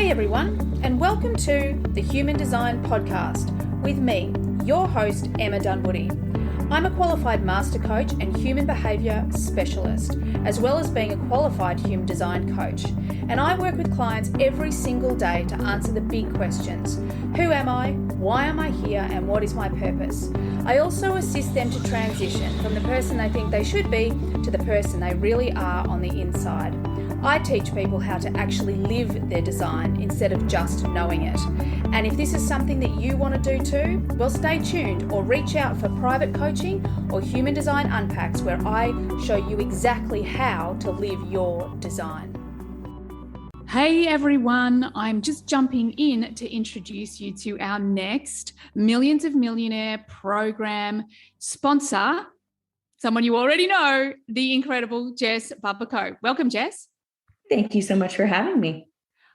Hey everyone, and welcome to the Human Design Podcast with me, your host, Emma Dunwoody. I'm a qualified master coach and human behaviour specialist, as well as being a qualified human design coach. And I work with clients every single day to answer the big questions. Who am I? Why am I here? And what is my purpose? I also assist them to transition from the person they think they should be to the person they really are on the inside. I teach people how to actually live their design instead of just knowing it. And if this is something that you want to do too, well, stay tuned or reach out for private coaching or Human Design Unpacks, where I show you exactly how to live your design. Hey everyone, I'm just jumping in to introduce you to our next Millions of Millionaire program sponsor, someone you already know, the incredible Jess Bubbico. Welcome, Jess. Thank you so much for having me.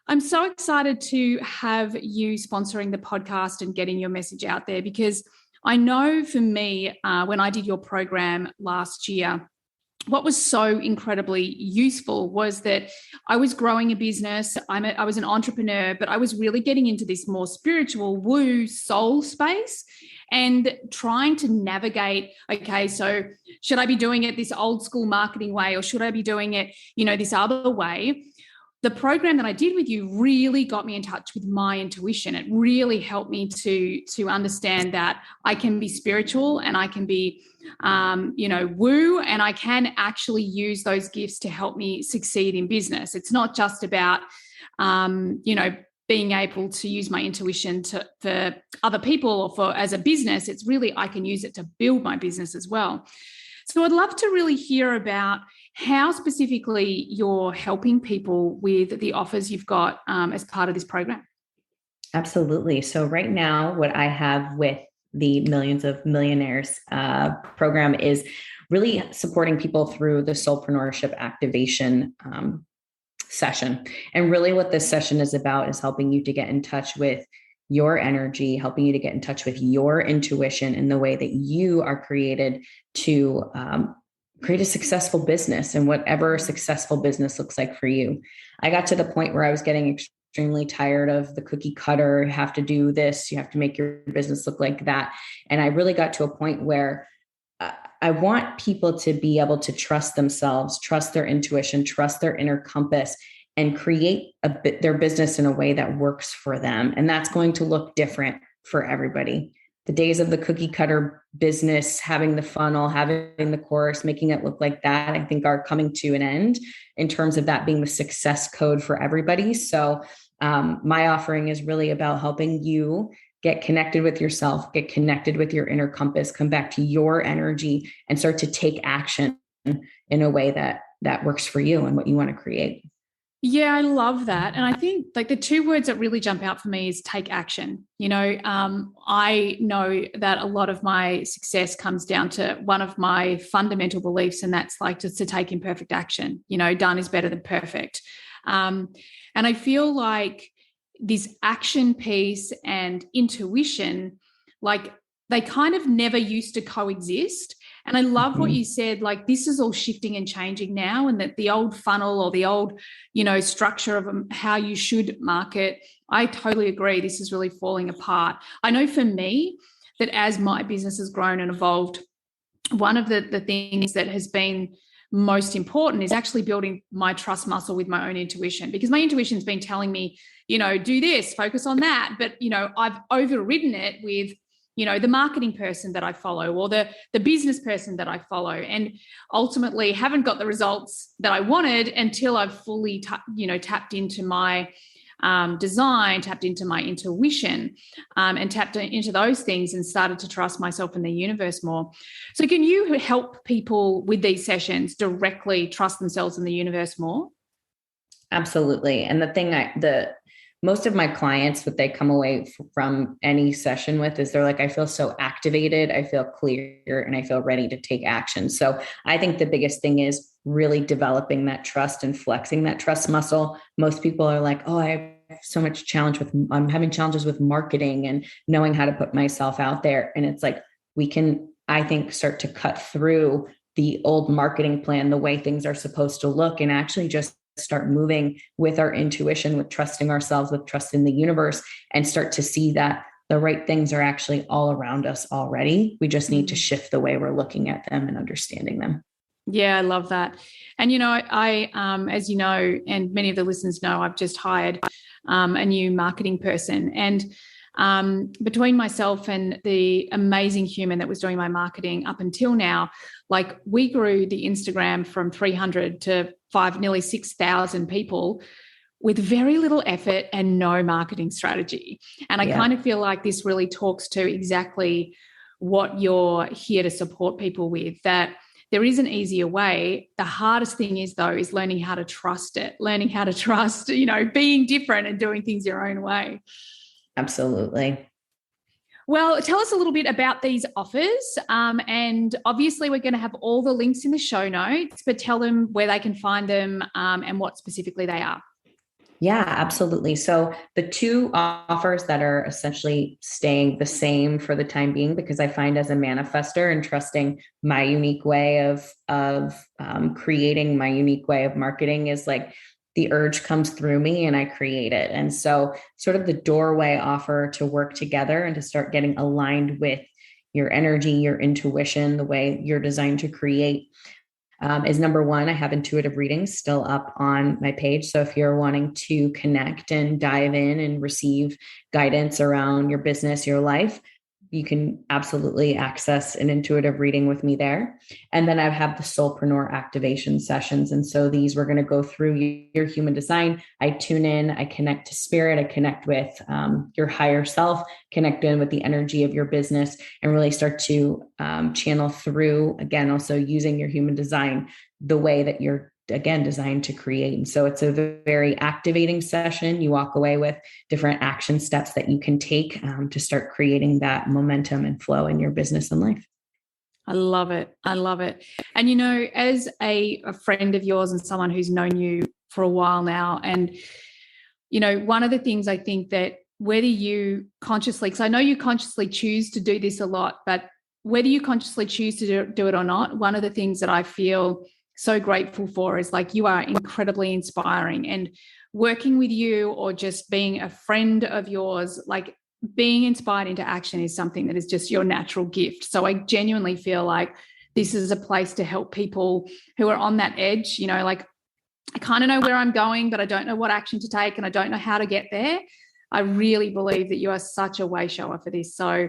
I'm so excited to have you sponsoring the podcast and getting your message out there, because I know for me, when I did your program last year, what was so incredibly useful was that I was growing a business. I was an entrepreneur, but I was really getting into this more spiritual woo soul space and trying to navigate, okay, so should I be doing it this old school marketing way, or should I be doing it, this other way? The program that I did with you really got me in touch with my intuition. It really helped me to understand that I can be spiritual and I can be, woo, and I can actually use those gifts to help me succeed in business. It's not just about, being able to use my intuition for other people or for as a business. It's really, I can use it to build my business as well. So I'd love to really hear about how specifically you're helping people with the offers you've got as part of this program. Absolutely. So right now, what I have with the Millions of Millionaires program is really supporting people through the Soulpreneur Activation Session. And really what this session is about is helping you to get in touch with your energy, helping you to get in touch with your intuition in the way that you are created to create a successful business, and whatever a successful business looks like for you. I got to the point where I was getting extremely tired of the cookie cutter. You have to do this, you have to make your business look like that. And I really got to a point where I want people to be able to trust themselves, trust their intuition, trust their inner compass, and create their business in a way that works for them. And that's going to look different for everybody. The days of the cookie cutter business, having the funnel, having the course, making it look like that, I think are coming to an end in terms of that being the success code for everybody. So my offering is really about helping you get connected with yourself, get connected with your inner compass, come back to your energy and start to take action in a way that works for you and what you want to create. Yeah, I love that. And I think like the two words that really jump out for me is take action. I know that a lot of my success comes down to one of my fundamental beliefs, and that's like just to take imperfect action. Done is better than perfect. And I feel like this action piece and intuition, like they kind of never used to coexist. And I love what you said, like this is all shifting and changing now, and that the old funnel or the old, structure of how you should market, I totally agree. This is really falling apart. I know for me that as my business has grown and evolved, one of the things that has been most important is actually building my trust muscle with my own intuition, because my intuition's been telling me, do this, focus on that. But, I've overridden it with, the marketing person that I follow or the business person that I follow, and ultimately haven't got the results that I wanted until I've fully, tapped into my design, tapped into my intuition, and tapped into those things and started to trust myself and the universe more. So can you help people with these sessions directly trust themselves and the universe more? Absolutely. And most of my clients, what they come away from any session with is they're like, I feel so activated, I feel clear, and I feel ready to take action. So I think the biggest thing is really developing that trust and flexing that trust muscle. Most people are like, oh, I have so much I'm having challenges with marketing and knowing how to put myself out there. And it's like, we can, I think, start to cut through the old marketing plan, the way things are supposed to look, and actually just start moving with our intuition, with trusting ourselves, with trust in the universe, and start to see that the right things are actually all around us already. We just need to shift the way we're looking at them and understanding them. Yeah, I love that. And, I as you know, and many of the listeners know, I've just hired a new marketing person. And between myself and the amazing human that was doing my marketing up until now, like we grew the Instagram from 300 to nearly 6,000 people with very little effort and no marketing strategy. And I kind of feel like this really talks to exactly what you're here to support people with, that there is an easier way. The hardest thing is, though, is learning how to trust it, learning how to trust, being different and doing things your own way. Absolutely. Well, tell us a little bit about these offers. And obviously, we're going to have all the links in the show notes, but tell them where they can find them and what specifically they are. Yeah, absolutely. So the two offers that are essentially staying the same for the time being, because I find as a manifester and trusting my unique way of creating my unique way of marketing is like the urge comes through me and I create it. And so sort of the doorway offer to work together and to start getting aligned with your energy, your intuition, the way you're designed to create. Is number one, I have intuitive readings still up on my page. So if you're wanting to connect and dive in and receive guidance around your business, your life, you can absolutely access an intuitive reading with me there. And then I have the Soulpreneur Activation Sessions. And so these, we're going to go through your human design. I tune in, I connect to spirit, I connect with your higher self, connect in with the energy of your business, and really start to channel through, again, also using your human design, the way that you're, again, designed to create. And so it's a very activating session. You walk away with different action steps that you can take to start creating that momentum and flow in your business and life. I love it. I love it. And, as a friend of yours and someone who's known you for a while now, and, one of the things I think that whether you consciously, because I know you consciously choose to do this a lot, but whether you consciously choose to do it or not, one of the things that I feel so grateful for is like you are incredibly inspiring, and working with you or just being a friend of yours, like being inspired into action is something that is just your natural gift. So I genuinely feel like this is a place to help people who are on that edge, like I kind of know where I'm going, but I don't know what action to take and I don't know how to get there. I really believe that you are such a way shower for this. So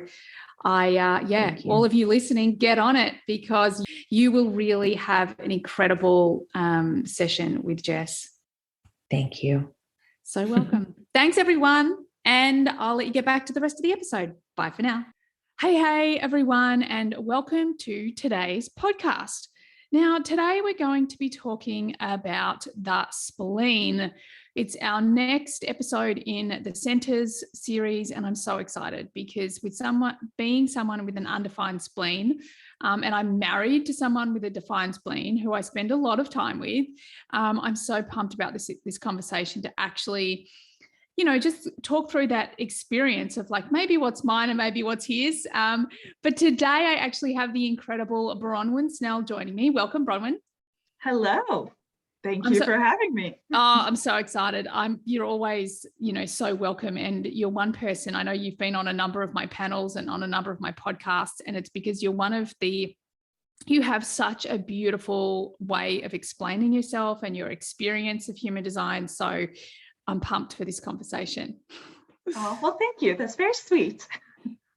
all of you listening, get on it, because you will really have an incredible session with Jess. Thank you. So welcome. Thanks, everyone. And I'll let you get back to the rest of the episode. Bye for now. Hey, everyone, and welcome to today's podcast. Now, today we're going to be talking about the spleen. It's our next episode in the Centers series, and I'm so excited because with someone with an undefined spleen, and I'm married to someone with a defined spleen who I spend a lot of time with, I'm so pumped about this conversation to actually, just talk through that experience of like maybe what's mine and maybe what's his. But today I actually have the incredible Bronwyn Snell joining me. Welcome, Bronwyn. Hello. Thank you for having me. I'm so excited. You're always, so welcome. And you're one person, I know you've been on a number of my panels and on a number of my podcasts, and it's because you're you have such a beautiful way of explaining yourself and your experience of human design. So I'm pumped for this conversation. Oh, well, thank you. That's very sweet.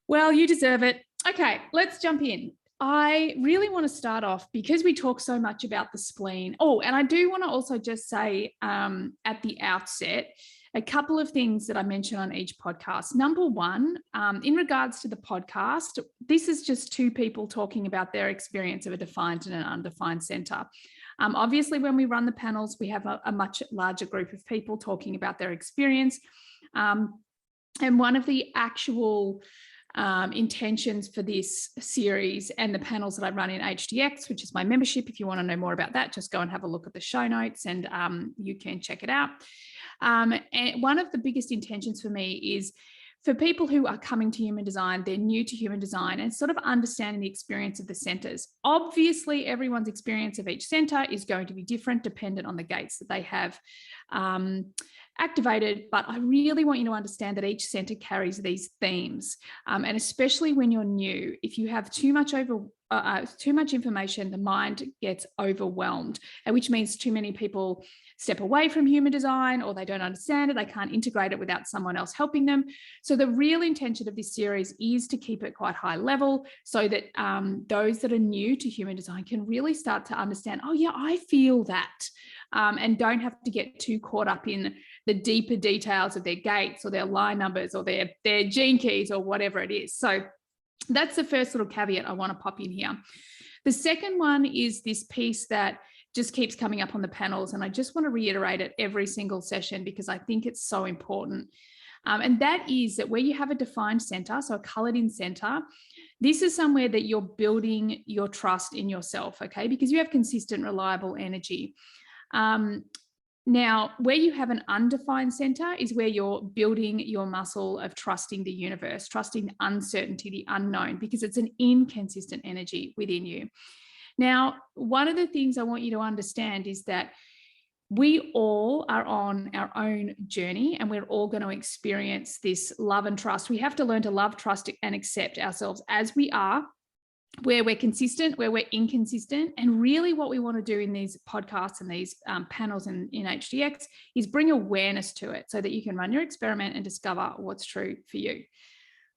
Well, you deserve it. Okay, let's jump in. I really want to start off because we talk so much about the spleen. Oh, and I do want to also just say at the outset, a couple of things that I mention on each podcast. Number one, in regards to the podcast, this is just two people talking about their experience of a defined and an undefined center. Obviously, when we run the panels, we have a much larger group of people talking about their experience. And one of the actual intentions for this series and the panels that I run in HDX, which is my membership, if you want to know more about that, just go and have a look at the show notes and you can check it out. And one of the biggest intentions for me is for people who are coming to human design, they're new to human design, and sort of understanding the experience of the centers. Obviously, everyone's experience of each center is going to be different dependent on the gates that they have activated, but I really want you to understand that each center carries these themes, and especially when you're new, if you have too much information, the mind gets overwhelmed, which means too many people step away from human design, or they don't understand it, they can't integrate it without someone else helping them. So the real intention of this series is to keep it quite high level, so that those that are new to human design can really start to understand, oh yeah, I feel that, and don't have to get too caught up in the deeper details of their gates or their line numbers or their gene keys or whatever it is. So that's the first little caveat I want to pop in here. The second one is this piece that just keeps coming up on the panels, and I just want to reiterate it every single session because I think it's so important. And that is that where you have a defined center, so a colored in center, this is somewhere that you're building your trust in yourself, okay? Because you have consistent, reliable energy. Now, where you have an undefined center is where you're building your muscle of trusting the universe, trusting the uncertainty, the unknown, because it's an inconsistent energy within you. Now, one of the things I want you to understand is that we all are on our own journey, and we're all going to experience this love and trust. We have to learn to love, trust, and accept ourselves as we are, where we're consistent, where we're inconsistent. And really what we want to do in these podcasts and these panels in HDX is bring awareness to it so that you can run your experiment and discover what's true for you.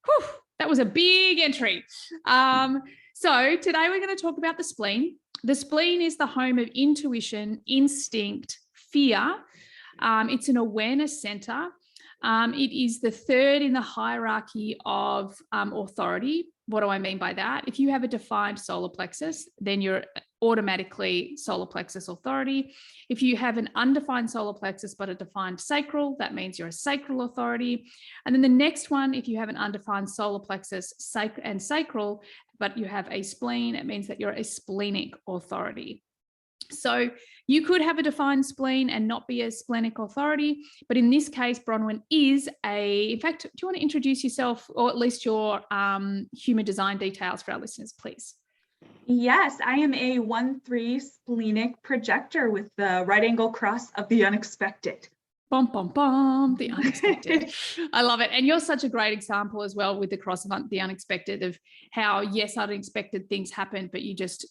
Whew, that was a big entry. So today we're going to talk about the spleen. The spleen is the home of intuition, instinct, fear. It's an awareness center. It is the third in the hierarchy of authority. What do I mean by that? If you have a defined solar plexus, then you're automatically solar plexus authority. If you have an undefined solar plexus but a defined sacral, that means you're a sacral authority. And then the next one, if you have an undefined solar plexus and sacral, but you have a spleen, it means that you're a splenic authority. So you could have a defined spleen and not be a splenic authority, but in this case, Bronwyn is in fact, do you want to introduce yourself, or at least your human design details for our listeners, please? Yes, I am a 1-3 splenic projector with the right angle cross of the unexpected. Bum, bum, bum, the unexpected. I love it. And you're such a great example as well with the cross of the unexpected, of how, yes, unexpected things happen, but you just,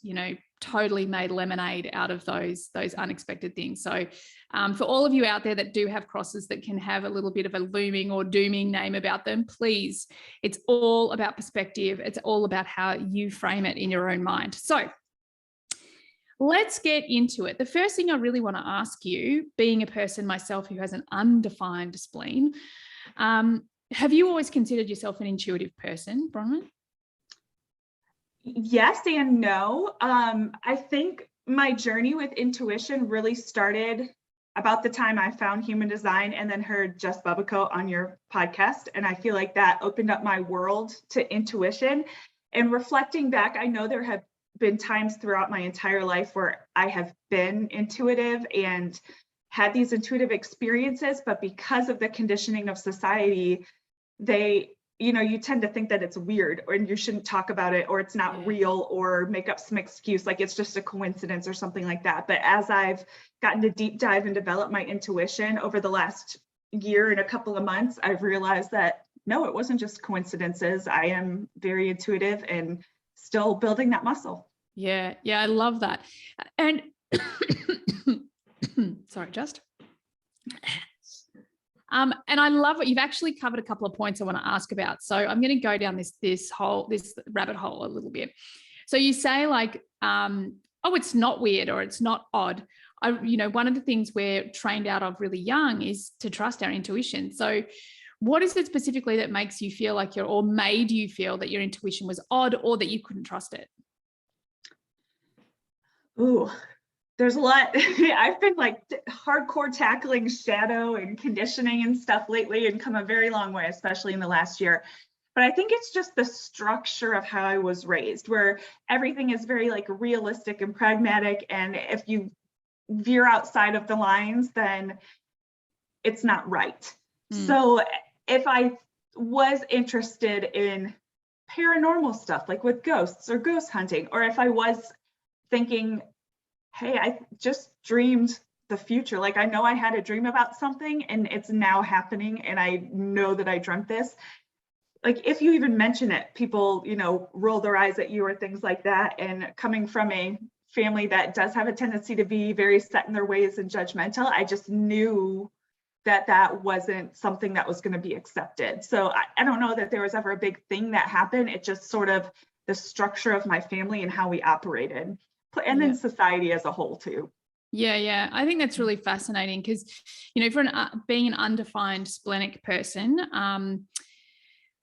totally made lemonade out of those unexpected things. So for all of you out there that do have crosses that can have a little bit of a looming or dooming name about them, please, it's all about perspective. It's all about how you frame it in your own mind. So let's get into it. The first thing I really want to ask you, being a person myself who has an undefined spleen, have you always considered yourself an intuitive person, Bronwyn? Yes and no. I think my journey with intuition really started about the time I found human design and then heard Jess Bubbico on your podcast. And I feel like that opened up my world to intuition. And reflecting back, I know there have been times throughout my entire life where I have been intuitive and had these intuitive experiences, but because of the conditioning of society, you tend to think that it's weird, or you shouldn't talk about it, or it's not real, or make up some excuse like it's just a coincidence or something like that. But as I've gotten to deep dive and develop my intuition over the last year and a couple of months, I've realized that no, it wasn't just coincidences. I am very intuitive and still building that muscle. Yeah, I love that. And sorry, just. And I love what you've actually covered. A couple of points I want to ask about. So I'm going to go down this rabbit hole a little bit. So you say like, it's not weird or it's not odd. One of the things we're trained out of really young is to trust our intuition. So what is it specifically that makes you feel like or made you feel that your intuition was odd or that you couldn't trust it? Ooh, there's a lot. I've been like hardcore tackling shadow and conditioning and stuff lately and come a very long way, especially in the last year. But I think it's just the structure of how I was raised, where everything is very like realistic and pragmatic. And if you veer outside of the lines, then it's not right. So if I was interested in paranormal stuff, like with ghosts or ghost hunting, or if I was thinking, hey, I just dreamed the future. Like I know I had a dream about something and it's now happening and I know that I dreamt this. Like if you even mention it, people, roll their eyes at you or things like that. And coming from a family that does have a tendency to be very set in their ways and judgmental, I just knew that wasn't something that was going to be accepted. So I don't know that there was ever a big thing that happened. It just sort of the structure of my family and how we operated, and then society as a whole too. Yeah. I think that's really fascinating because, for being an undefined splenic person,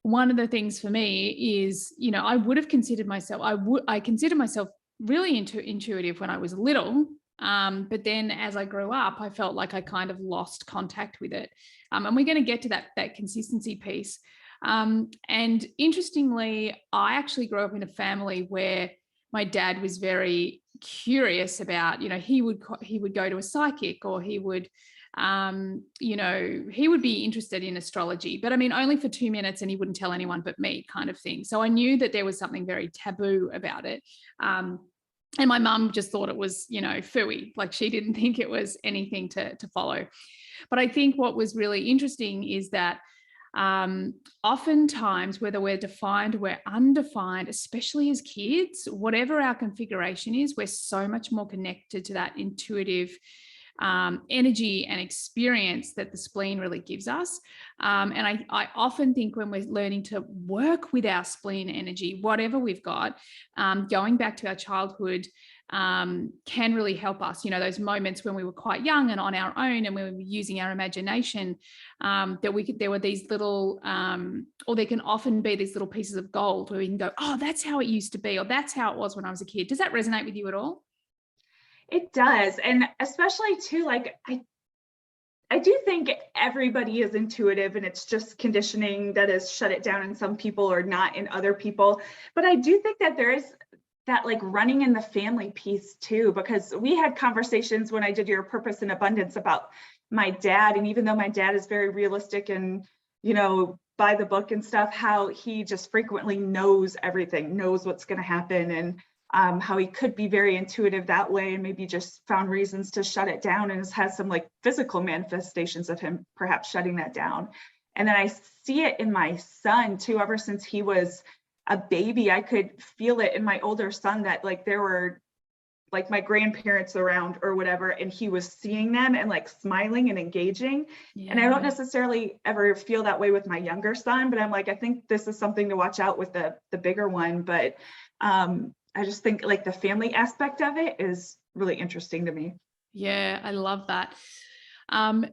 one of the things for me is, I would have considered myself, I consider myself really intuitive when I was little. But then as I grew up, I felt like I kind of lost contact with it. And we're going to get to that consistency piece. And interestingly, I actually grew up in a family where my dad was very curious about, he would go to a psychic, or he would, he would be interested in astrology, but I mean, only for 2 minutes, and he wouldn't tell anyone but me, kind of thing. So I knew that there was something very taboo about it. And my mum just thought it was, phooey, like she didn't think it was anything to follow. But I think what was really interesting is that oftentimes, whether we're defined, we're undefined, especially as kids, whatever our configuration is, we're so much more connected to that intuitive energy and experience that the spleen really gives us. And I often think when we're learning to work with our spleen energy, whatever we've got, going back to our childhood can really help us. Those moments when we were quite young and on our own, and we were using our imagination, there were these little, or there can often be these little pieces of gold where we can go, oh, that's how it used to be, or that's how it was when I was a kid. Does that resonate with you at all? It does. And especially too, like I do think everybody is intuitive, and it's just conditioning that has shut it down in some people or not in other people. But I do think that there is that like running in the family piece too, because we had conversations when I did your Purpose and Abundance about my dad. And even though my dad is very realistic and, by the book and stuff, how he just frequently knows everything, knows what's going to happen, and how he could be very intuitive that way, and maybe just found reasons to shut it down, and has some like physical manifestations of him perhaps shutting that down. And then I see it in my son too. Ever since he was a baby, I could feel it in my older son that like there were like my grandparents around or whatever, and he was seeing them and like smiling and engaging. Yeah. And I don't necessarily ever feel that way with my younger son, but I'm like, I think this is something to watch out with the bigger one. But I just think like the family aspect of it is really interesting to me. Yeah, I love that. And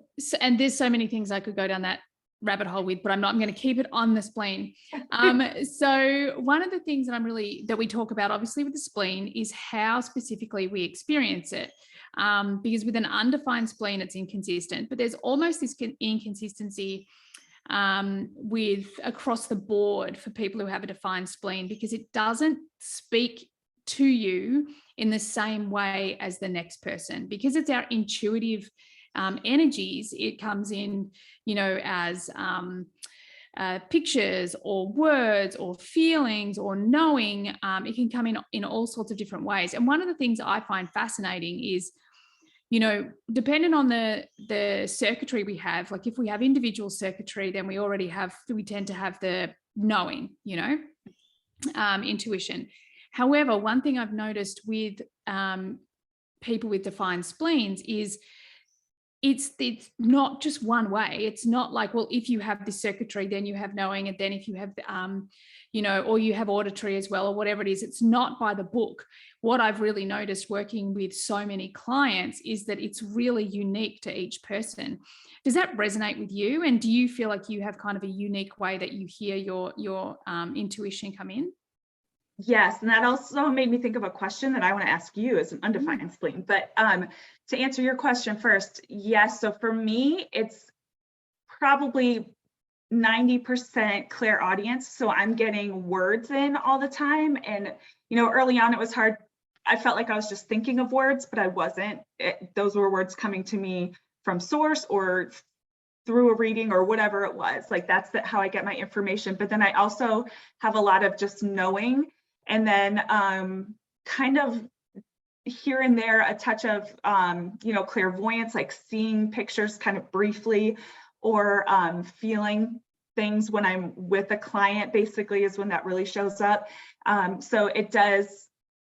there's so many things I could go down that rabbit hole with, but I'm not. I'm going to keep it on the spleen. So one of the things that we talk about, obviously, with the spleen is how specifically we experience it. Because with an undefined spleen, it's inconsistent, but there's almost this inconsistency with across the board for people who have a defined spleen, because it doesn't speak to you in the same way as the next person, because it's our intuitive energies. It comes in, as pictures or words or feelings or knowing. It can come in all sorts of different ways. And one of the things I find fascinating is, depending on the circuitry we have, like if we have individual circuitry, then we tend to have the knowing, intuition. However, one thing I've noticed with people with defined spleens is it's not just one way. It's not like, well, if you have this circuitry, then you have knowing, and then if you have, or you have auditory as well, or whatever it is, it's not by the book. What I've really noticed working with so many clients is that it's really unique to each person. Does that resonate with you? And do you feel like you have kind of a unique way that you hear your intuition come in? Yes, and that also made me think of a question that I want to ask you as an undefined spleen. But to answer your question first, yes. So for me, it's probably 90% clairaudience. So I'm getting words in all the time. And, early on it was hard. I felt like I was just thinking of words, but I wasn't. Those were words coming to me from source or through a reading or whatever it was. Like that's how I get my information. But then I also have a lot of just knowing, and then kind of here and there a touch of clairvoyance, like seeing pictures kind of briefly, or feeling things when I'm with a client, basically, is when that really shows up. So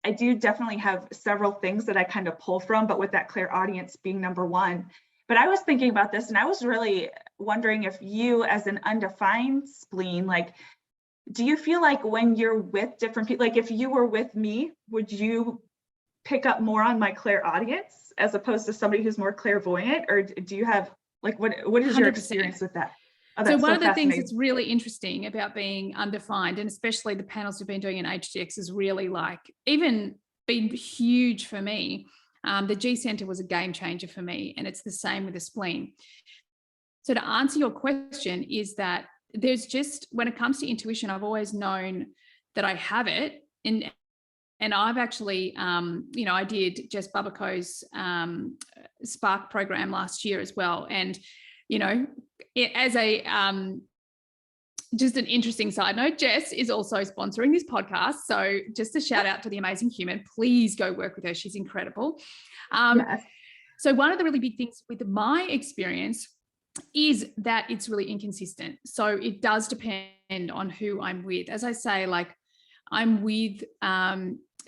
I do definitely have several things that I kind of pull from, but with that clairaudience being number one. But I was thinking about this, and I was really wondering if you, as an undefined spleen, like, do you feel like when you're with different people, like if you were with me, would you pick up more on my clairaudience as opposed to somebody who's more clairvoyant? Or do you have, like, what is your 100%. experience with that? Oh, so one of the things that's really interesting about being undefined, and especially the panels we've been doing in HTX, is really like even been huge for me. The G Center was a game changer for me, and it's the same with the spleen. So to answer your question is that there's just, when it comes to intuition, I've always known that I have it. And I've actually, I did Jess Bubbico's Spark program last year as well. And, as a, just an interesting side note, Jess is also sponsoring this podcast. So just a shout out to the amazing human. Please go work with her. She's incredible. Yes. So one of the really big things with my experience is that it's really inconsistent. So it does depend on who I'm with. As I say, like I'm with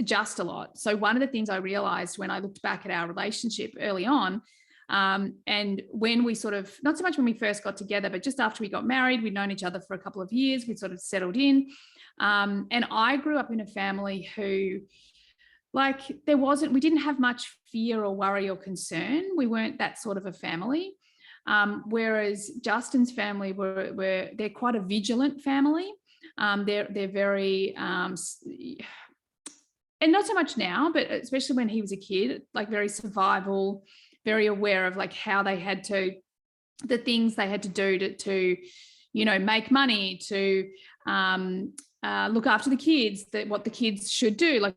just a lot. So one of the things I realized when I looked back at our relationship early on, and when we sort of, not so much when we first got together, but just after we got married, we'd known each other for a couple of years, we'd sort of settled in. And I grew up in a family who, like, we didn't have much fear or worry or concern. We weren't that sort of a family. Whereas Justin's family they're quite a vigilant family. They're very, and not so much now, but especially when he was a kid, like very survival, very aware of like how they had to, the things they had to do to make money, to look after the kids, what the kids should do, like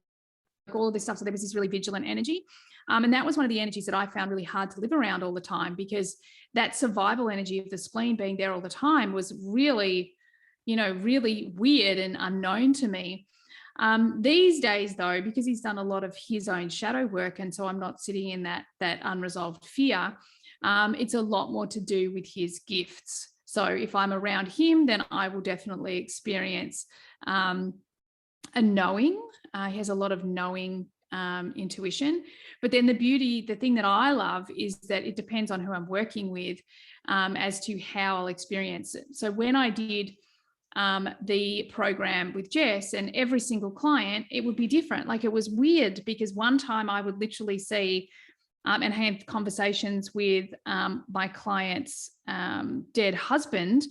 all of this stuff. So there was this really vigilant energy. And that was one of the energies that I found really hard to live around all the time, because that survival energy of the spleen being there all the time was really, really weird and unknown to me. These days, though, because he's done a lot of his own shadow work, and so I'm not sitting in that unresolved fear, it's a lot more to do with his gifts. So if I'm around him, then I will definitely experience a knowing. He has a lot of knowing intuition. But then the thing that I love is that it depends on who I'm working with as to how I'll experience it. So when I did the program with Jess, and every single client, it would be different. Like it was weird, because one time I would literally see and have conversations with my client's dead husband.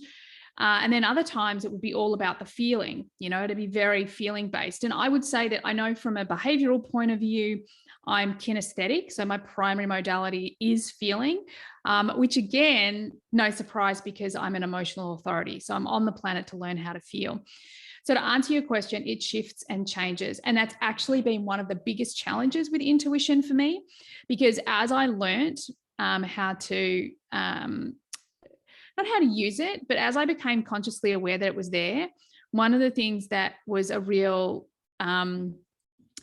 And then other times it would be all about the feeling, to be very feeling based. And I would say that I know from a behavioral point of view, I'm kinesthetic. So my primary modality is feeling, which again, no surprise, because I'm an emotional authority. So I'm on the planet to learn how to feel. So to answer your question, it shifts and changes. And that's actually been one of the biggest challenges with intuition for me, because as I learned how to, not how to use it, but as I became consciously aware that it was there, one of the things that was a real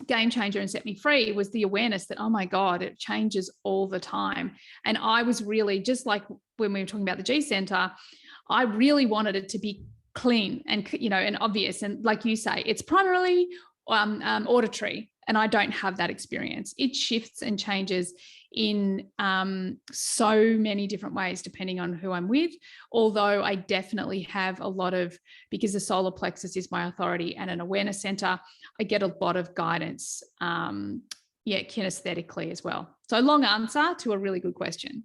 game changer and set me free was the awareness that, oh my God, it changes all the time. And I was really, just like when we were talking about the G Center, I really wanted it to be clean and, and obvious. And like you say, it's primarily auditory, and I don't have that experience. It shifts and changes in so many different ways depending on who I'm with, although I definitely have a lot of, because the solar plexus is my authority and an awareness center, I get a lot of guidance kinesthetically as well. So long answer to a really good question.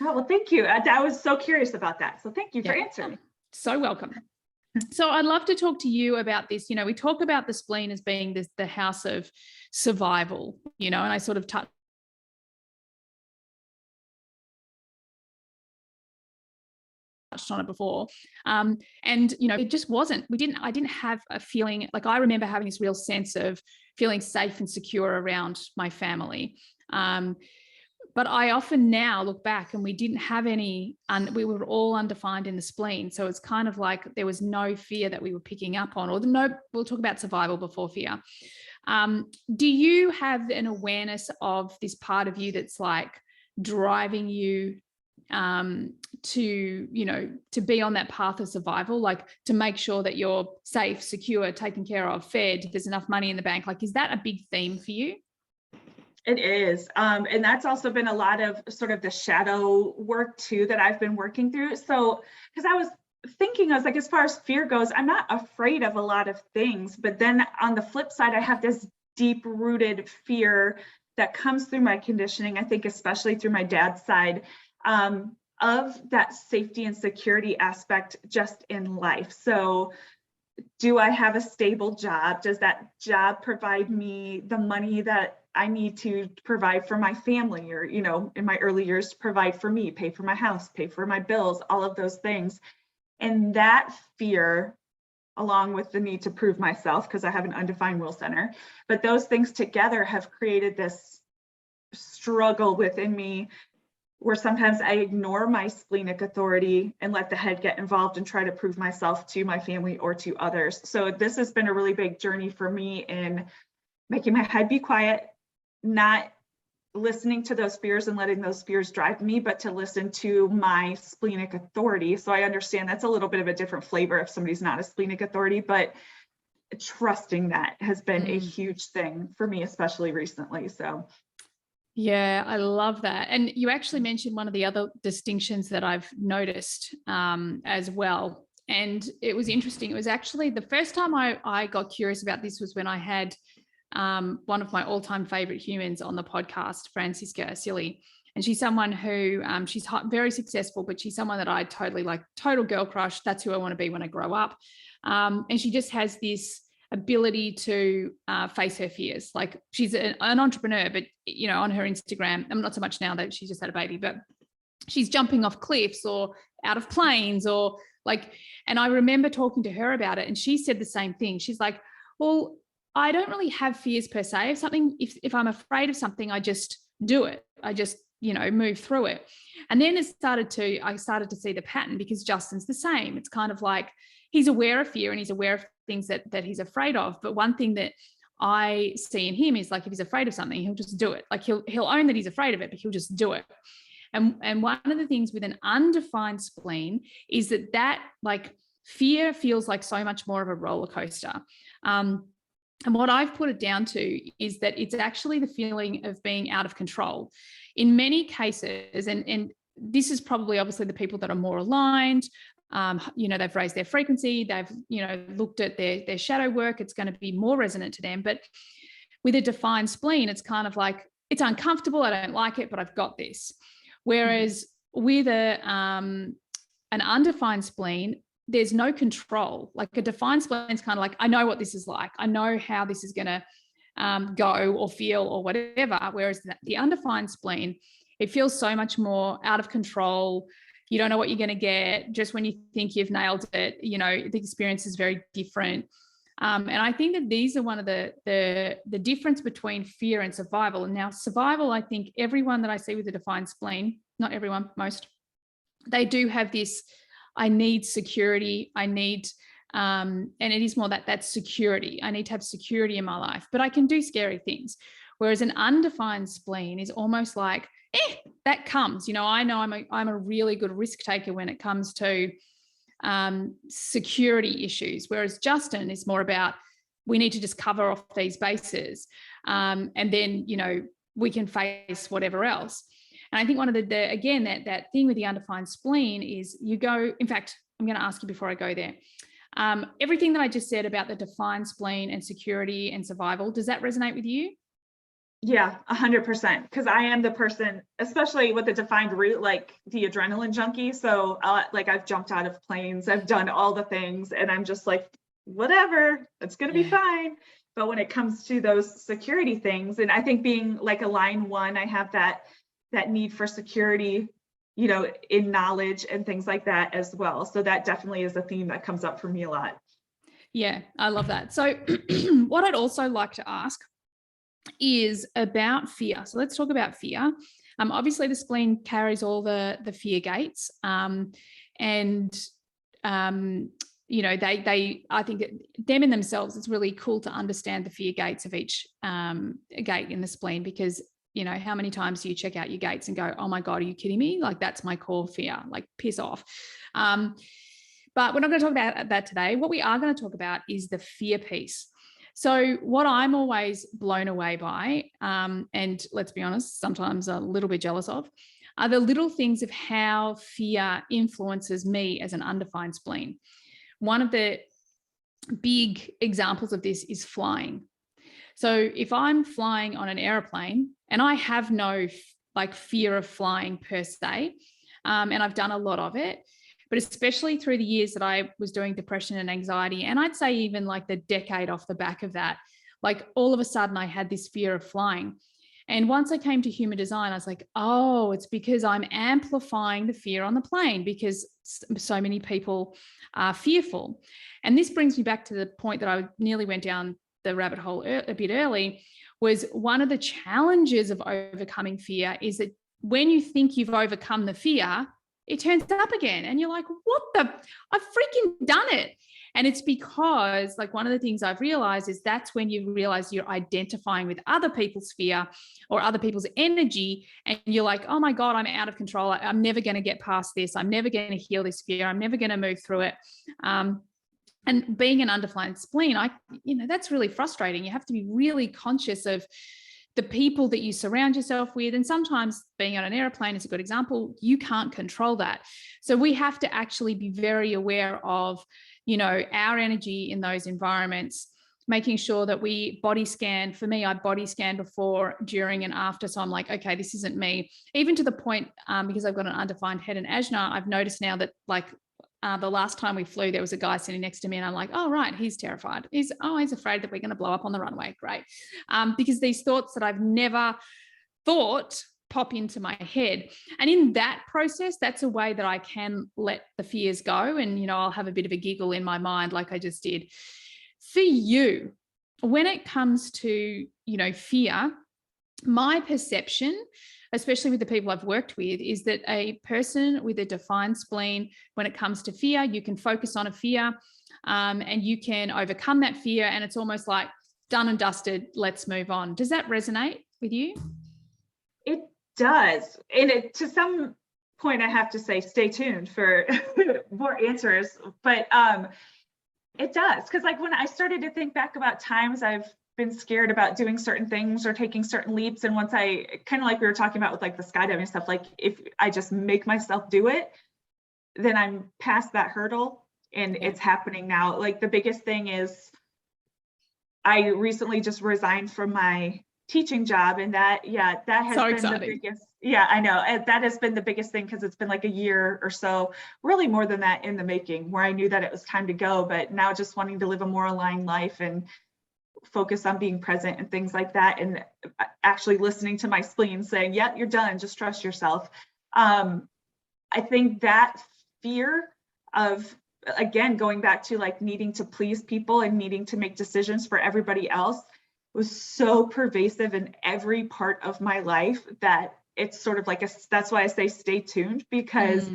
Oh, well, thank you. I was so curious about that, so thank you for answering. So welcome. So I'd love to talk to you about this. We talk about the spleen as being the house of survival, and I sort of touched on it before. And, it just wasn't, I didn't have a feeling, like I remember having this real sense of feeling safe and secure around my family. But I often now look back and we didn't have any, we were all undefined in the spleen. So it's kind of like there was no fear that we were picking up on, or we'll talk about survival before fear. Do you have an awareness of this part of you that's like driving you to be on that path of survival, like to make sure that you're safe, secure, taken care of, fed, there's enough money in the bank? Like, is that a big theme for you? It is. And that's also been a lot of sort of the shadow work too that I've been working through. So, because I was like, as far as fear goes, I'm not afraid of a lot of things, but then on the flip side, I have this deep rooted fear that comes through my conditioning, I think, especially through my dad's side, of that safety and security aspect just in life. So do I have a stable job? Does that job provide me the money that I need to provide for my family, or, in my early years, to provide for me, pay for my house, pay for my bills, all of those things. And that fear, along with the need to prove myself, because I have an undefined will center, but those things together have created this struggle within me where sometimes I ignore my splenic authority and let the head get involved and try to prove myself to my family or to others. So this has been a really big journey for me in making my head be quiet, not listening to those fears and letting those fears drive me, but to listen to my splenic authority. So I understand that's a little bit of a different flavor if somebody's not a splenic authority, but trusting that has been a huge thing for me, especially recently. So yeah, I love that. And you actually mentioned one of the other distinctions that I've noticed as well. And it was interesting. It was actually the first time I got curious about this was when I had one of my all-time favorite humans on the podcast, Francisca Asili. And she's someone who she's very successful, but she's someone that I totally like, total girl crush. That's who I want to be when I grow up. And she just has this ability to face her fears. Like, she's an entrepreneur, but on her Instagram, I'm not so much now that she's just had a baby, but she's jumping off cliffs or out of planes or like, and I remember talking to her about it, and she said the same thing. She's like, well, I don't really have fears per se. If I'm afraid of something, I just do it. I just, move through it. And then I started to see the pattern, because Justin's the same. It's kind of like he's aware of fear and he's aware of things that he's afraid of. But one thing that I see in him is, like, if he's afraid of something, he'll just do it. Like, he'll own that he's afraid of it, but he'll just do it. And one of the things with an undefined spleen is that like fear feels like so much more of a roller coaster. And what I've put it down to is that it's actually the feeling of being out of control. In many cases, and this is probably obviously the people that are more aligned, they've raised their frequency, they've, looked at their shadow work, it's going to be more resonant to them. But with a defined spleen, it's kind of like, it's uncomfortable, I don't like it, but I've got this. Whereas with an undefined spleen, there's no control. Like, a defined spleen is kind of like, I know what this is like. I know how this is going to go or feel or whatever. Whereas the undefined spleen, it feels so much more out of control. You don't know what you're going to get. Just when you think you've nailed it, the experience is very different. And I think that these are one of the difference between fear and survival. And now survival, I think everyone that I see with a defined spleen, not everyone, most, they do have this, I need security. I need, and it is more that security. I need to have security in my life, but I can do scary things. Whereas an undefined spleen is almost like, that comes, I know I'm a really good risk taker when it comes to security issues. Whereas Justin is more about, we need to just cover off these bases. And then, we can face whatever else. And I think one of that thing with the undefined spleen is you go, in fact, I'm going to ask you before I go there. Everything that I just said about the defined spleen and security and survival, does that resonate with you? Yeah, 100%. Because I am the person, especially with the defined root, like the adrenaline junkie. So I've jumped out of planes, I've done all the things, and I'm just like, whatever, it's going to be fine. But when it comes to those security things, and I think being like a line one, I have that need for security, in knowledge and things like that as well. So that definitely is a theme that comes up for me a lot. Yeah, I love that. So what I'd also like to ask is about fear. So let's talk about fear. Obviously, the spleen carries all the fear gates, I think them in themselves, it's really cool to understand the fear gates of each gate in the spleen, because how many times do you check out your gates and go, oh my God, are you kidding me? Like, that's my core fear, like, piss off. But we're not going to talk about that today. What we are going to talk about is the fear piece. So what I'm always blown away by, and let's be honest, sometimes a little bit jealous of, are the little things of how fear influences me as an undefined spleen. One of the big examples of this is flying. So if I'm flying on an airplane, and I have no fear of flying per se, and I've done a lot of it, but especially through the years that I was doing depression and anxiety, and I'd say even like the decade off the back of that, like all of a sudden I had this fear of flying. And once I came to human design, I was like, oh, it's because I'm amplifying the fear on the plane, because so many people are fearful. And this brings me back to the point that I nearly went down the rabbit hole a bit early, was one of the challenges of overcoming fear is that when you think you've overcome the fear, it turns up again. And you're like, I've freaking done it. And it's because, like, one of the things I've realized is that's when you realize you're identifying with other people's fear or other people's energy. And you're like, oh my God, I'm out of control. I'm never going to get past this. I'm never going to heal this fear. I'm never going to move through it. And being an undefined spleen, that's really frustrating. You have to be really conscious of the people that you surround yourself with. And sometimes being on an airplane is a good example. You can't control that. So we have to actually be very aware of, our energy in those environments, making sure that we body scan. For me, I body scan before, during, and after. So I'm like, okay, this isn't me. Even to the point, because I've got an undefined head and ajna, I've noticed now that, like, the last time we flew, there was a guy sitting next to me, and I'm like, oh, right, he's terrified. He's afraid that we're going to blow up on the runway. Great. Because these thoughts that I've never thought pop into my head. And in that process, that's a way that I can let the fears go. And, I'll have a bit of a giggle in my mind, like I just did. For you, when it comes to, fear, my perception, especially with the people I've worked with, is that a person with a defined spleen, when it comes to fear, you can focus on a fear, and you can overcome that fear. And it's almost like done and dusted. Let's move on. Does that resonate with you? It does. And to some point, I have to say, stay tuned for more answers. But it does. Because, like, when I started to think back about times I've been scared about doing certain things or taking certain leaps, and once I, kind of like we were talking about with like the skydiving stuff, like if I just make myself do it, then I'm past that hurdle, and it's happening now. Like, the biggest thing is I recently just resigned from my teaching job, and that has so been exciting. The biggest. Yeah, I know. And that has been the biggest thing, because it's been like a year or so, really more than that, in the making, where I knew that it was time to go, but now just wanting to live a more aligned life and focus on being present and things like that, and actually listening to my spleen saying, yep, you're done, just trust yourself. I think that fear of, again, going back to like needing to please people and needing to make decisions for everybody else was so pervasive in every part of my life that it's sort of like that's why I say stay tuned, because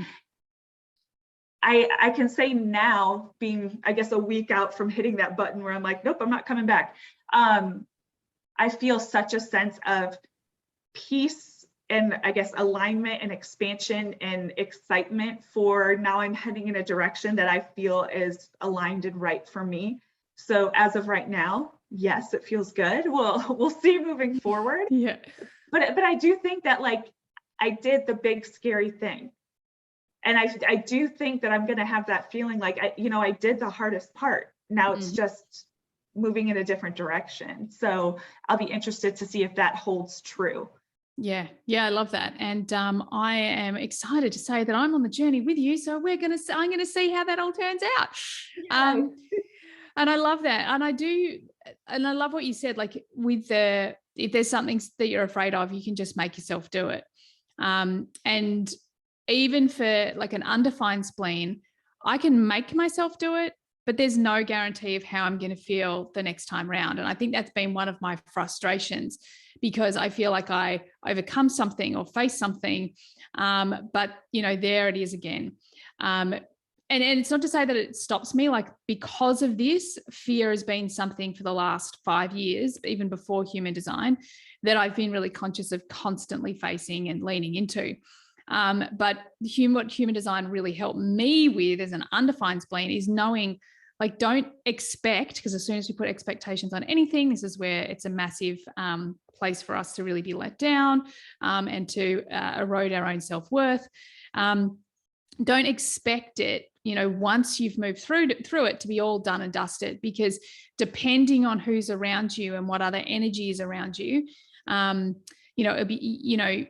I can say now, being, I guess, a week out from hitting that button where I'm like, nope, I'm not coming back. I feel such a sense of peace and, I guess, alignment and expansion and excitement for now. I'm heading in a direction that I feel is aligned and right for me. So as of right now, yes, it feels good. We'll see moving forward. Yeah. But I do think that, like, I did the big scary thing. And I do think that I'm going to have that feeling like, I did the hardest part. Now it's just moving in a different direction. So I'll be interested to see if that holds true. Yeah, I love that. And I am excited to say that I'm on the journey with you. So I'm going to see how that all turns out. And I love that. And I love what you said, like, if there's something that you're afraid of, you can just make yourself do it. And even for like an undefined spleen, I can make myself do it, but there's no guarantee of how I'm going to feel the next time round. And I think that's been one of my frustrations, because I feel like I overcome something or face something, but there it is again. And it's not to say that it stops me. Like, because of this, fear has been something for the last 5 years, even before human design, that I've been really conscious of constantly facing and leaning into. But what human design really helped me with as an undefined spleen is knowing, like, don't expect, because as soon as we put expectations on anything, this is where it's a massive place for us to really be let down and to erode our own self-worth. Don't expect it, once you've moved through it, to be all done and dusted, because depending on who's around you and what other energy is around you, it'd be,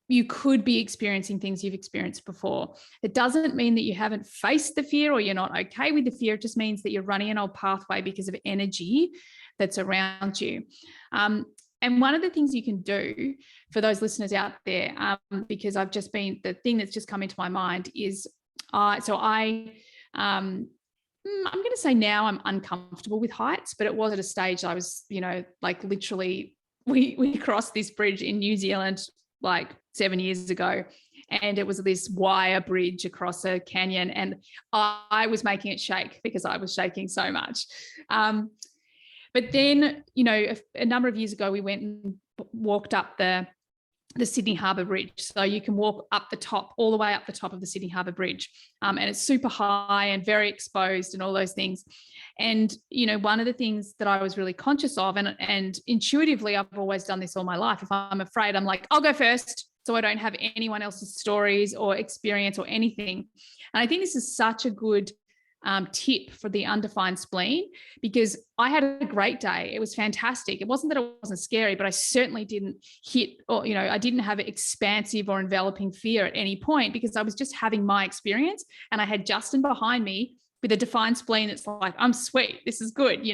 you could be experiencing things you've experienced before. It doesn't mean that you haven't faced the fear or you're not okay with the fear. It just means that you're running an old pathway because of energy that's around you. And one of the things you can do for those listeners out there, because the thing that's just come into my mind is, I'm going to say now I'm uncomfortable with heights, but it was at a stage I was, like, literally, we crossed this bridge in New Zealand like 7 years ago, and it was this wire bridge across a canyon, and I was making it shake because I was shaking so much. But then, a number of years ago, we went and walked up the Sydney Harbour Bridge. So you can walk up the top, all the way up the top of the Sydney Harbour Bridge. And it's super high and very exposed and all those things. And, one of the things that I was really conscious of, and intuitively, I've always done this all my life. If I'm afraid, I'm like, I'll go first, so I don't have anyone else's stories or experience or anything. And I think this is such a good tip for the undefined spleen, because I had a great day. It was fantastic. It wasn't that it wasn't scary, but I certainly didn't hit, or, I didn't have an expansive or enveloping fear at any point, because I was just having my experience, and I had Justin behind me with a defined spleen that's like, I'm sweet, this is good,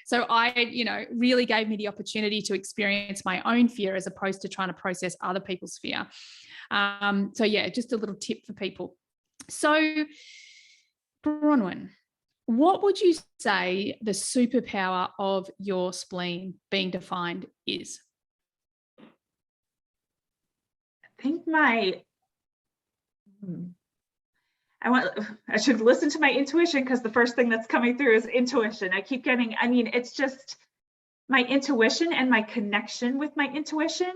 So I, really gave me the opportunity to experience my own fear as opposed to trying to process other people's fear. So yeah, just a little tip for people. So Bronwyn, what would you say the superpower of your spleen being defined is? I think I should listen to my intuition, because the first thing that's coming through is intuition. It's just my intuition and my connection with my intuition.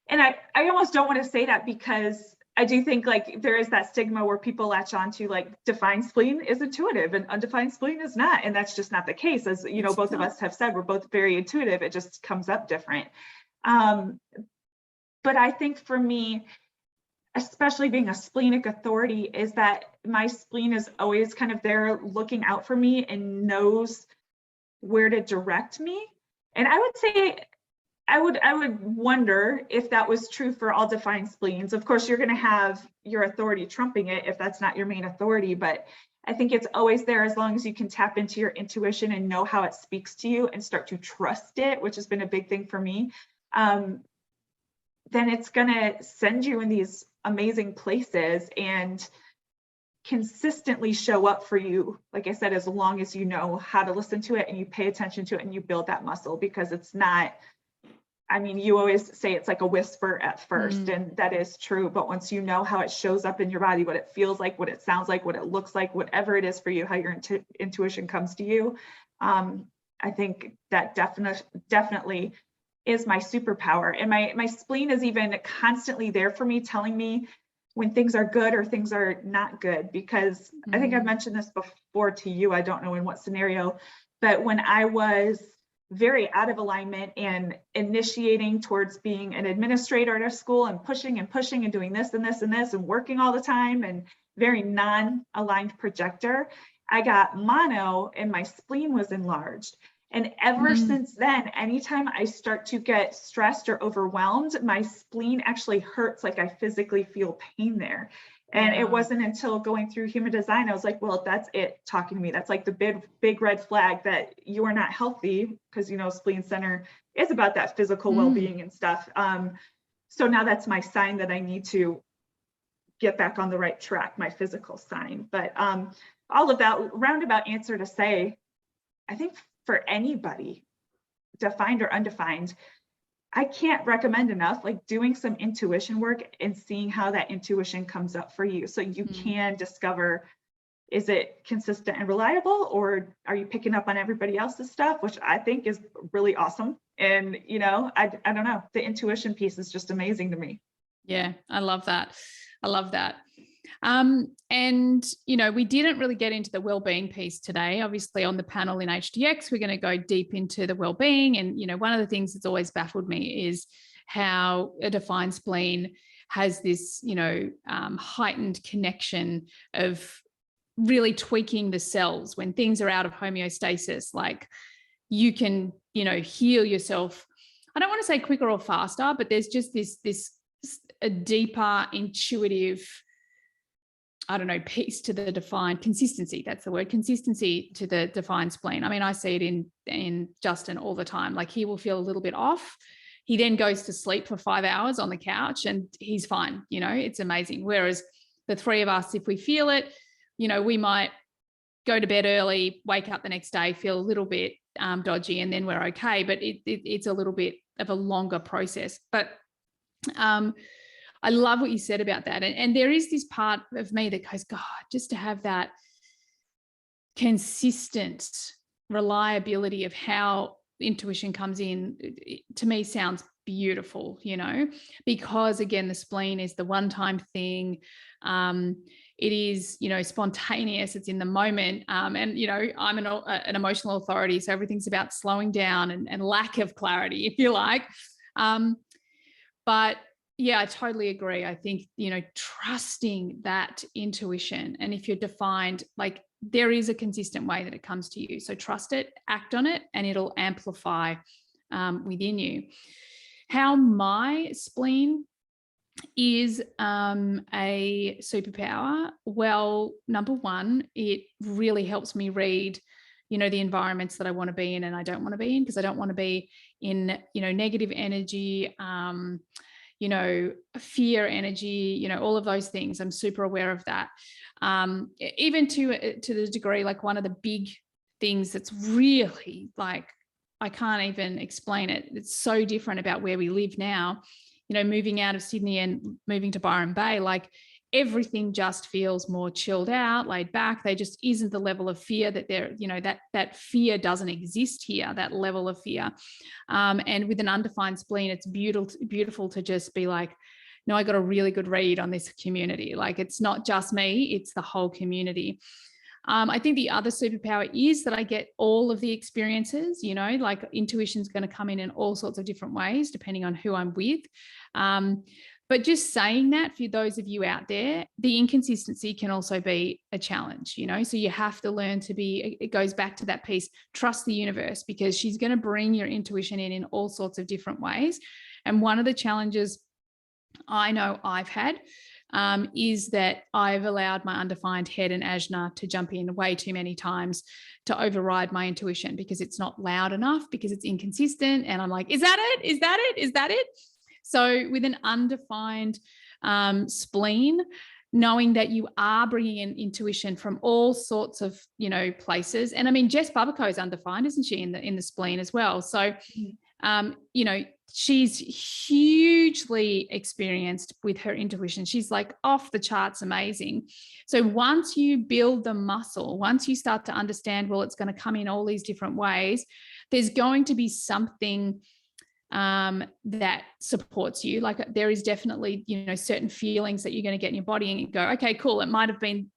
And I almost don't want to say that, because I do think, like, there is that stigma where people latch on to, like, defined spleen is intuitive and undefined spleen is not. And that's just not the case. As both of us have said, we're both very intuitive. It just comes up different. But I think for me, especially being a splenic authority, is that my spleen is always kind of there looking out for me and knows where to direct me. And I would say, I would wonder if that was true for all defined spleens. Of course, you're going to have your authority trumping it if that's not your main authority, but I think it's always there as long as you can tap into your intuition and know how it speaks to you and start to trust it, which has been a big thing for me. Then it's going to send you in these amazing places and consistently show up for you. Like I said, as long as you know how to listen to it and you pay attention to it and you build that muscle, because it's not, you always say it's like a whisper at first, and that is true. But once you know how it shows up in your body, what it feels like, what it sounds like, what it looks like, whatever it is for you, how your intuition comes to you, I think that definitely is my superpower. And my spleen is even constantly there for me, telling me when things are good or things are not good. Because I think I've mentioned this before to you, I don't know in what scenario, but when I was very out of alignment and initiating towards being an administrator at a school and pushing and doing this and this and this and working all the time and very non-aligned projector, I got mono and my spleen was enlarged. And ever since then, anytime I start to get stressed or overwhelmed, my spleen actually hurts, like I physically feel pain there. And it wasn't until going through human design, I was like, well, that's it talking to me. That's like the big red flag that you are not healthy, because, spleen center is about that physical well-being and stuff. So now that's my sign that I need to get back on the right track, my physical sign. But all of that roundabout answer to say, I think for anybody, defined or undefined, I can't recommend enough, like doing some intuition work and seeing how that intuition comes up for you. So you can discover, is it consistent and reliable, or are you picking up on everybody else's stuff, which I think is really awesome. And, you know, I don't know, the intuition piece is just amazing to me. Yeah, I love that. I love that. And, you know, we didn't really get into the well-being piece today. Obviously on the panel in HDX, we're going to go deep into the well-being. And, you know, one of the things that's always baffled me is how a defined spleen has this, you know, heightened connection of really tweaking the cells when things are out of homeostasis. Like you can, you know, heal yourself. I don't want to say quicker or faster, but there's just this a deeper intuitive, I don't know, piece to the defined consistency. That's the word, consistency to the defined spleen. I mean, I see it in Justin all the time. Like he will feel a little bit off. He then goes to sleep for 5 hours on the couch and he's fine. You know, it's amazing. Whereas the three of us, if we feel it, you know, we might go to bed early, wake up the next day, feel a little bit dodgy, and then we're okay. But it's a little bit of a longer process. But I love what you said about that. And there is this part of me that goes, God, just to have that consistent reliability of how intuition comes in, to me sounds beautiful, you know, because again, the spleen is the one-time thing. It is, you know, spontaneous. It's in the moment. And, you know, I'm an emotional authority. So everything's about slowing down and lack of clarity, if you like. But yeah, I totally agree. I think, you know, trusting that intuition. And if you're defined, like there is a consistent way that it comes to you. So trust it, act on it, and it'll amplify within you. How my spleen is a superpower? Well, number one, it really helps me read, you know, the environments that I want to be in and I don't want to be in, because I don't want to be in, you know, negative energy, you know, fear energy, you know, all of those things. I'm super aware of that. Even to the degree, like one of the big things that's really like, I can't even explain it. It's so different about where we live now, you know, moving out of Sydney and moving to Byron Bay, like everything just feels more chilled out, laid back. There just isn't the level of fear that there, you know, that fear doesn't exist here, that level of fear. And with an undefined spleen, it's beautiful to just be like, no, I got a really good read on this community. Like it's not just me, it's the whole community. I think the other superpower is that I get all of the experiences, you know, like intuition's going to come in all sorts of different ways, depending on who I'm with. But just saying that for those of you out there, the inconsistency can also be a challenge, you know, so you have to learn to be, it goes back to that piece, trust the universe, because she's going to bring your intuition in all sorts of different ways. And one of the challenges I know I've had is that I've allowed my undefined head and ajna to jump in way too many times to override my intuition because it's not loud enough, because it's inconsistent. And I'm like, is that it? Is that it? Is that it? So with an undefined spleen, knowing that you are bringing in intuition from all sorts of, you know, places. And I mean, Jess Bubbico is undefined, isn't she, in the spleen as well? So, you know, she's hugely experienced with her intuition. She's like off the charts amazing. So once you build the muscle, once you start to understand, well, it's going to come in all these different ways, there's going to be something that supports you. Like there is definitely, you know, certain feelings that you're going to get in your body and you go, okay, cool. It might've been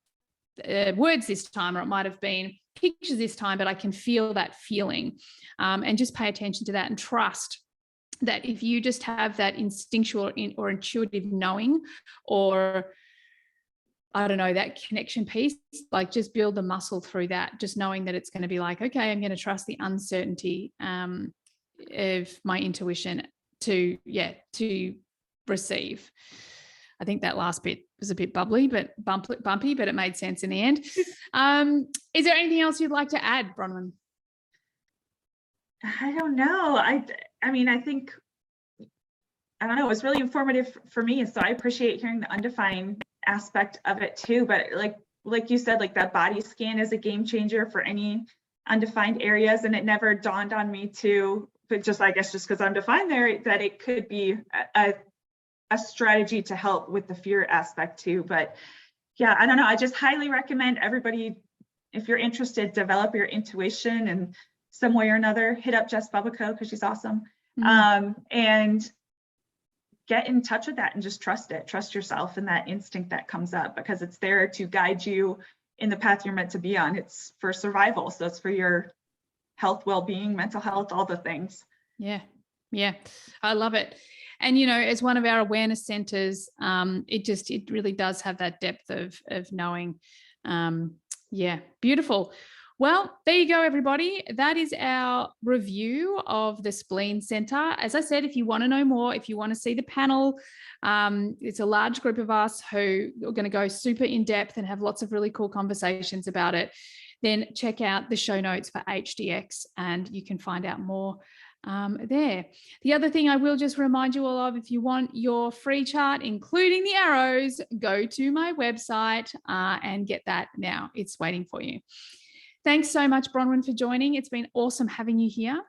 words this time, or it might've been pictures this time, but I can feel that feeling. And just pay attention to that and trust that if you just have that instinctual or intuitive knowing, or I don't know, that connection piece, like just build the muscle through that, just knowing that it's going to be like, okay, I'm going to trust the uncertainty of my intuition to receive. I think that last bit was a bit bumpy, but it made sense in the end. Is there anything else you'd like to add, Bronwyn? I don't know. I mean, I think I don't know, it was really informative for me. So I appreciate hearing the undefined aspect of it too. But like you said, like that body scan is a game changer for any undefined areas. And it never dawned on me but just, I guess, just because I'm defined there, that it could be a strategy to help with the fear aspect too. But yeah, I don't know. I just highly recommend everybody, if you're interested, develop your intuition and some way or another, hit up Jess Bubbico because she's awesome. And get in touch with that and just trust it. Trust yourself and that instinct that comes up, because it's there to guide you in the path you're meant to be on. It's for survival. So it's for your health, well-being, mental health, all the things. Yeah. I love it. And, as one of our awareness centers, it really does have that depth of knowing. Beautiful. Well, there you go, everybody. That is our review of the Spleen Center. As I said, if you want to know more, if you want to see the panel, it's a large group of us who are going to go super in depth and have lots of really cool conversations about it, then check out the show notes for HDX and you can find out more there. The other thing I will just remind you all of, if you want your free chart, including the arrows, go to my website and get that now. It's waiting for you. Thanks so much, Bronwyn, for joining. It's been awesome having you here.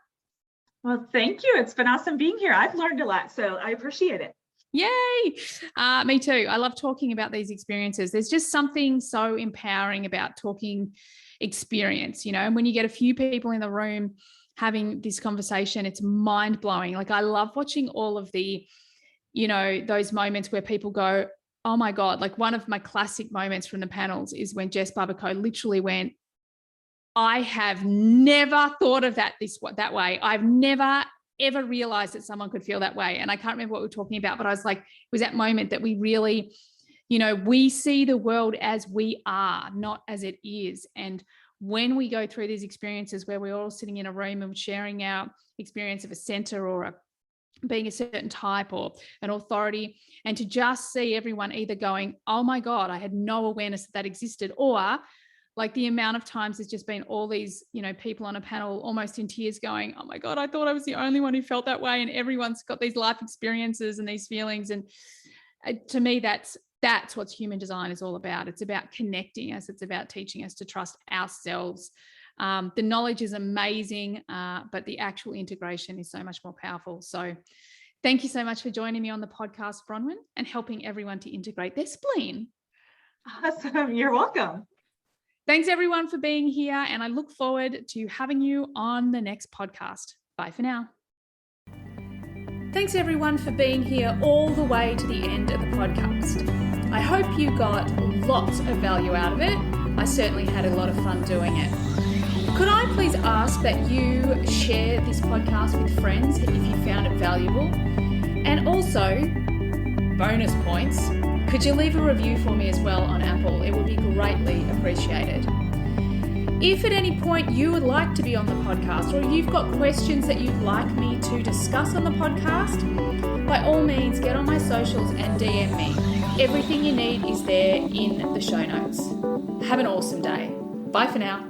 Well, thank you. It's been awesome being here. I've learned a lot, so I appreciate it. Yay. Me too. I love talking about these experiences. There's just something so empowering about talking experience, and when you get a few people in the room having this conversation, it's mind blowing. Like, I love watching all of the, those moments where people go, oh my God. Like, one of my classic moments from the panels is when Jess Bubbico literally went, I have never thought of that way. I've never ever realized that someone could feel that way. And I can't remember what we were talking about, but I was like, it was that moment that we really, we see the world as we are, not as it is. And when we go through these experiences where we're all sitting in a room and sharing our experience of a center or being a certain type or an authority, and to just see everyone either going, oh my God, I had no awareness that existed, or like the amount of times there's just been all these, people on a panel almost in tears going, oh my God, I thought I was the only one who felt that way. And everyone's got these life experiences and these feelings. And to me, that's what human design is all about. It's about connecting us. It's about teaching us to trust ourselves. The knowledge is amazing, but the actual integration is so much more powerful. So thank you so much for joining me on the podcast, Bronwyn, and helping everyone to integrate their spleen. Awesome. You're welcome. Thanks everyone for being here, and I look forward to having you on the next podcast. Bye for now. Thanks everyone for being here all the way to the end of the podcast. I hope you got lots of value out of it. I certainly had a lot of fun doing it. Could I please ask that you share this podcast with friends if you found it valuable? And also, bonus points, could you leave a review for me as well on Apple? It would be greatly appreciated. If at any point you would like to be on the podcast, or you've got questions that you'd like me to discuss on the podcast, by all means get on my socials and DM me. Everything you need is there in the show notes. Have an awesome day. Bye for now.